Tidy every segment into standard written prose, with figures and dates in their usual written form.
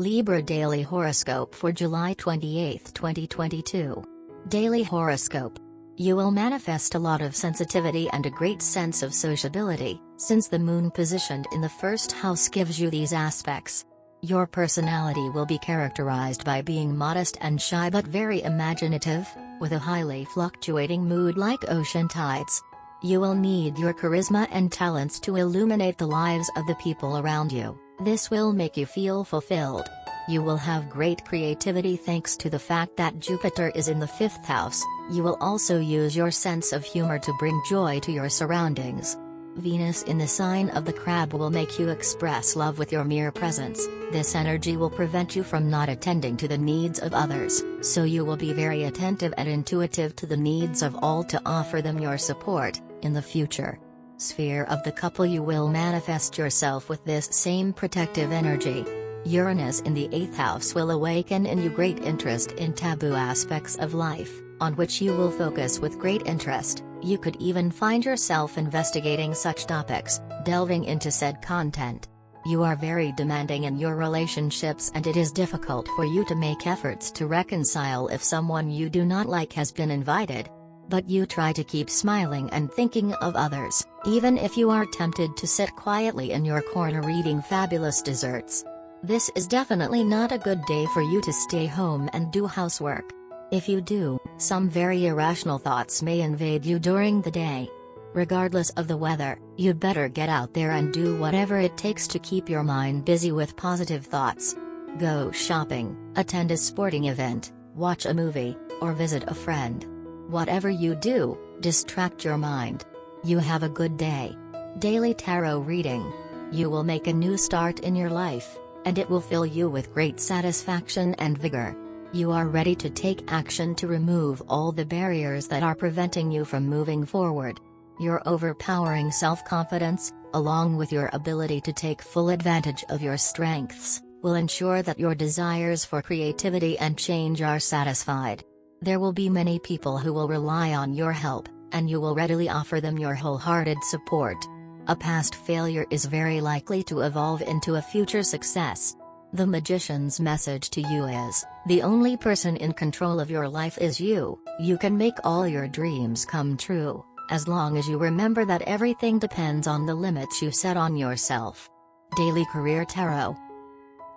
Libra Daily Horoscope for July 28, 2022. Daily Horoscope. You will manifest a lot of sensitivity and a great sense of sociability, since the moon positioned in the first house gives you these aspects. Your personality will be characterized by being modest and shy but very imaginative, with a highly fluctuating mood like ocean tides. You will need your charisma and talents to illuminate the lives of the people around you. This will make you feel fulfilled. You will have great creativity thanks to the fact that Jupiter is in the 5th house. You will also use your sense of humor to bring joy to your surroundings. Venus in the sign of the Crab will make you express love with your mere presence. This energy will prevent you from not attending to the needs of others, so you will be very attentive and intuitive to the needs of all to offer them your support in the future. Sphere of the couple. You will manifest yourself with this same protective energy. Uranus in the 8th house will awaken in you great interest in taboo aspects of life, on which you will focus with great interest. You could even find yourself investigating such topics, delving into said content. You are very demanding in your relationships and it is difficult for you to make efforts to reconcile if someone you do not like has been invited. But you try to keep smiling and thinking of others, even if you are tempted to sit quietly in your corner eating fabulous desserts. This is definitely not a good day for you to stay home and do housework. If you do, some very irrational thoughts may invade you during the day. Regardless of the weather, you'd better get out there and do whatever it takes to keep your mind busy with positive thoughts. Go shopping, attend a sporting event, watch a movie, or visit a friend. Whatever you do, distract your mind. You have a good day. Daily Tarot Reading. You will make a new start in your life, and it will fill you with great satisfaction and vigor. You are ready to take action to remove all the barriers that are preventing you from moving forward. Your overpowering self-confidence, along with your ability to take full advantage of your strengths, will ensure that your desires for creativity and change are satisfied. There will be many people who will rely on your help, and you will readily offer them your wholehearted support. A past failure is very likely to evolve into a future success. The Magician's message to you is, the only person in control of your life is you. You can make all your dreams come true, as long as you remember that everything depends on the limits you set on yourself. Daily Career Tarot.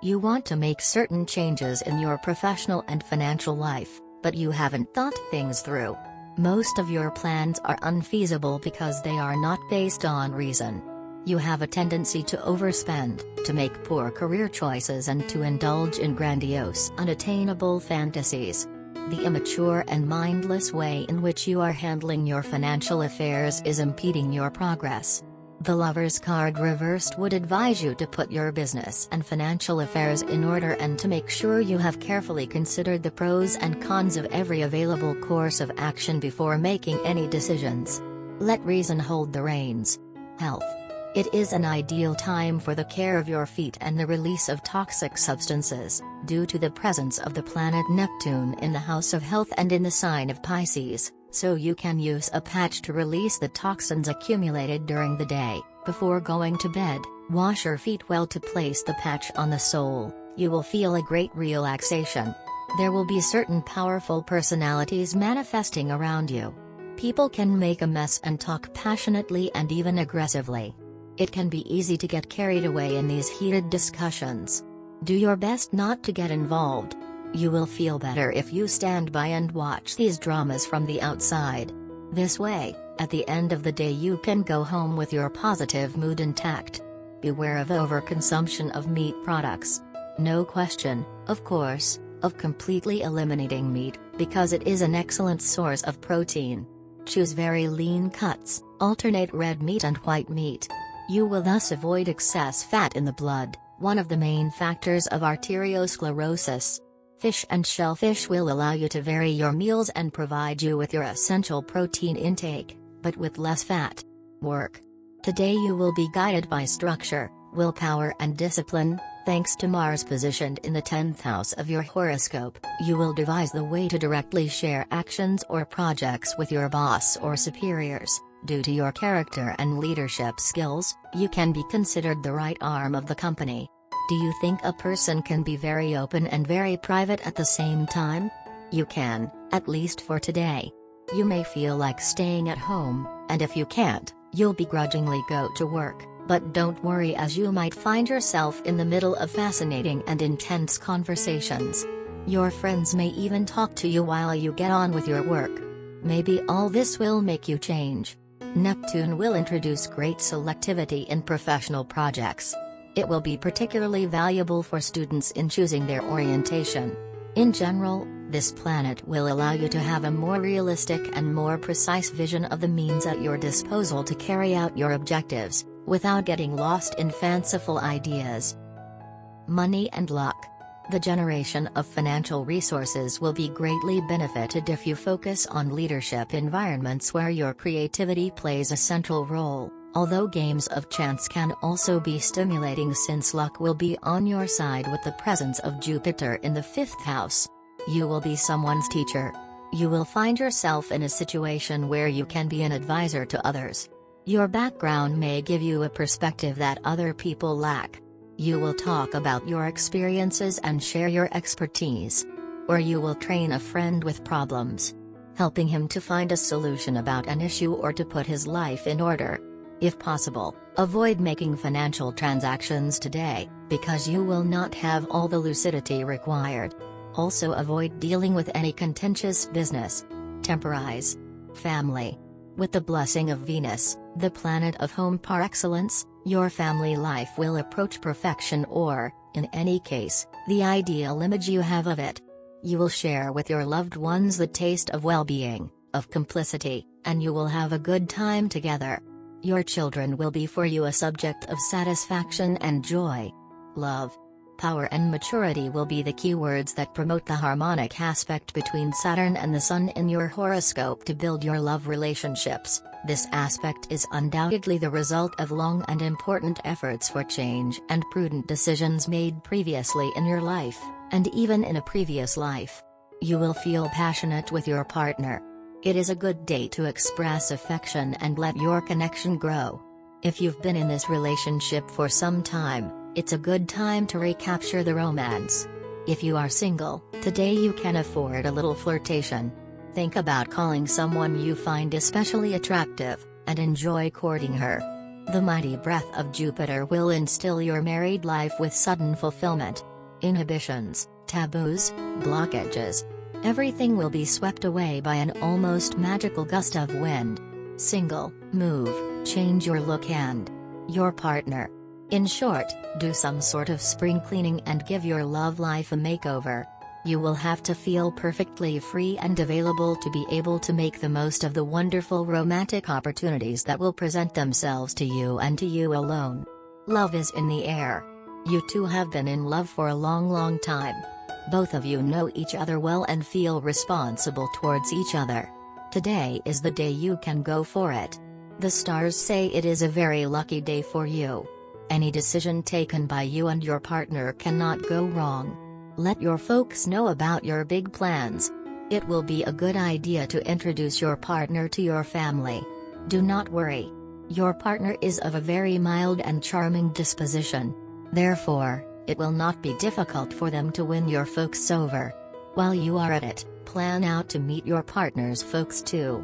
You want to make certain changes in your professional and financial life, but you haven't thought things through. Most of your plans are unfeasible because they are not based on reason. You have a tendency to overspend, to make poor career choices and to indulge in grandiose, unattainable fantasies. The immature and mindless way in which you are handling your financial affairs is impeding your progress. The Lover's card reversed would advise you to put your business and financial affairs in order and to make sure you have carefully considered the pros and cons of every available course of action before making any decisions. Let reason hold the reins. Health. It is an ideal time for the care of your feet and the release of toxic substances, due to the presence of the planet Neptune in the house of health and in the sign of Pisces. So you can use a patch to release the toxins accumulated during the day. Before going to bed, wash your feet well to place the patch on the sole. You will feel a great relaxation. There will be certain powerful personalities manifesting around you. People can make a mess and talk passionately and even aggressively. It can be easy to get carried away in these heated discussions. Do your best not to get involved. You will feel better if you stand by and watch these dramas from the outside. This way, at the end of the day you can go home with your positive mood intact. Beware of overconsumption of meat products. No question, of course, of completely eliminating meat, because it is an excellent source of protein. Choose very lean cuts, alternate red meat and white meat. You will thus avoid excess fat in the blood, one of the main factors of arteriosclerosis. Fish and shellfish will allow you to vary your meals and provide you with your essential protein intake, but with less fat. Work. Today you will be guided by structure, willpower and discipline. Thanks to Mars positioned in the 10th house of your horoscope, you will devise the way to directly share actions or projects with your boss or superiors. Due to your character and leadership skills, you can be considered the right arm of the company. Do you think a person can be very open and very private at the same time? You can, at least for today. You may feel like staying at home, and if you can't, you'll begrudgingly go to work, but don't worry, as you might find yourself in the middle of fascinating and intense conversations. Your friends may even talk to you while you get on with your work. Maybe all this will make you change. Neptune will introduce great selectivity in professional projects. It will be particularly valuable for students in choosing their orientation. In general, this planet will allow you to have a more realistic and more precise vision of the means at your disposal to carry out your objectives, without getting lost in fanciful ideas. Money and luck. The generation of financial resources will be greatly benefited if you focus on leadership environments where your creativity plays a central role, although games of chance can also be stimulating since luck will be on your side with the presence of Jupiter in the 5th house. You will be someone's teacher. You will find yourself in a situation where you can be an advisor to others. Your background may give you a perspective that other people lack. You will talk about your experiences and share your expertise. Or you will train a friend with problems, helping him to find a solution about an issue or to put his life in order. If possible, avoid making financial transactions today, because you will not have all the lucidity required. Also avoid dealing with any contentious business. Temporize. Family. With the blessing of Venus, the planet of home par excellence, your family life will approach perfection, or, in any case, the ideal image you have of it. You will share with your loved ones the taste of well-being, of complicity, and you will have a good time together. Your children will be for you a subject of satisfaction and joy. Love. Power and maturity will be the keywords that promote the harmonic aspect between Saturn and the Sun in your horoscope to build your love relationships. This aspect is undoubtedly the result of long and important efforts for change and prudent decisions made previously in your life, and even in a previous life. You will feel passionate with your partner. It is a good day to express affection and let your connection grow. If you've been in this relationship for some time, it's a good time to recapture the romance. If you are single, today you can afford a little flirtation. Think about calling someone you find especially attractive, and enjoy courting her. The mighty breath of Jupiter will instill your married life with sudden fulfillment. Inhibitions, taboos, blockages. Everything will be swept away by an almost magical gust of wind. Single, move, change your look and your partner. In short, do some sort of spring cleaning and give your love life a makeover. You will have to feel perfectly free and available to be able to make the most of the wonderful romantic opportunities that will present themselves to you and to you alone. Love is in the air. You two have been in love for a long time. Both of you know each other well and feel responsible towards each other. Today is the day you can go for it. The stars say it is a very lucky day for you. Any decision taken by you and your partner cannot go wrong. Let your folks know about your big plans. It will be a good idea to introduce your partner to your family. Do not worry. Your partner is of a very mild and charming disposition. Therefore, it will not be difficult for them to win your folks over. While you are at it, plan out to meet your partner's folks too.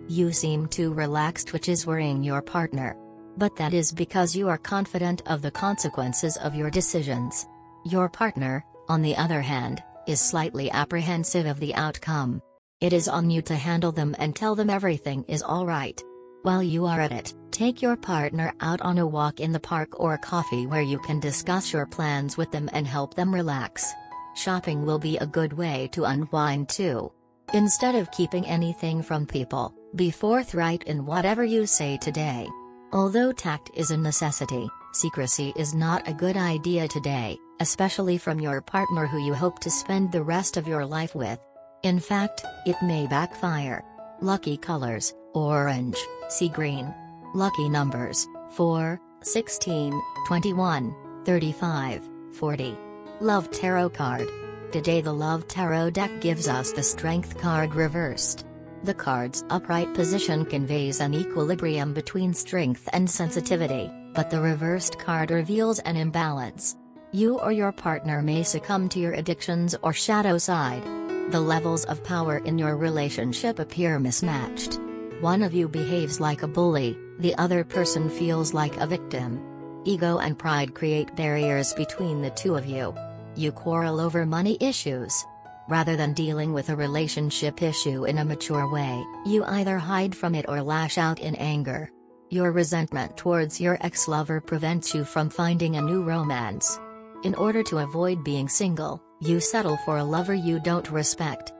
You seem too relaxed, which is worrying your partner. But that is because you are confident of the consequences of your decisions. Your partner, on the other hand, is slightly apprehensive of the outcome. It is on you to handle them and tell them everything is alright. While you are at it, take your partner out on a walk in the park or a coffee where you can discuss your plans with them and help them relax. Shopping will be a good way to unwind too. Instead of keeping anything from people, be forthright in whatever you say today. Although tact is a necessity, secrecy is not a good idea today, especially from your partner who you hope to spend the rest of your life with. In fact, it may backfire. Lucky colors: orange, sea green. Lucky numbers: 4, 16, 21, 35, 40. Love Tarot card. Today the Love Tarot deck gives us the Strength card reversed. The card's upright position conveys an equilibrium between strength and sensitivity, but the reversed card reveals an imbalance. You or your partner may succumb to your addictions or shadow side. The levels of power in your relationship appear mismatched. One of you behaves like a bully, the other person feels like a victim. Ego and pride create barriers between the two of you. You quarrel over money issues. Rather than dealing with a relationship issue in a mature way, you either hide from it or lash out in anger. Your resentment towards your ex-lover prevents you from finding a new romance. In order to avoid being single, you settle for a lover you don't respect.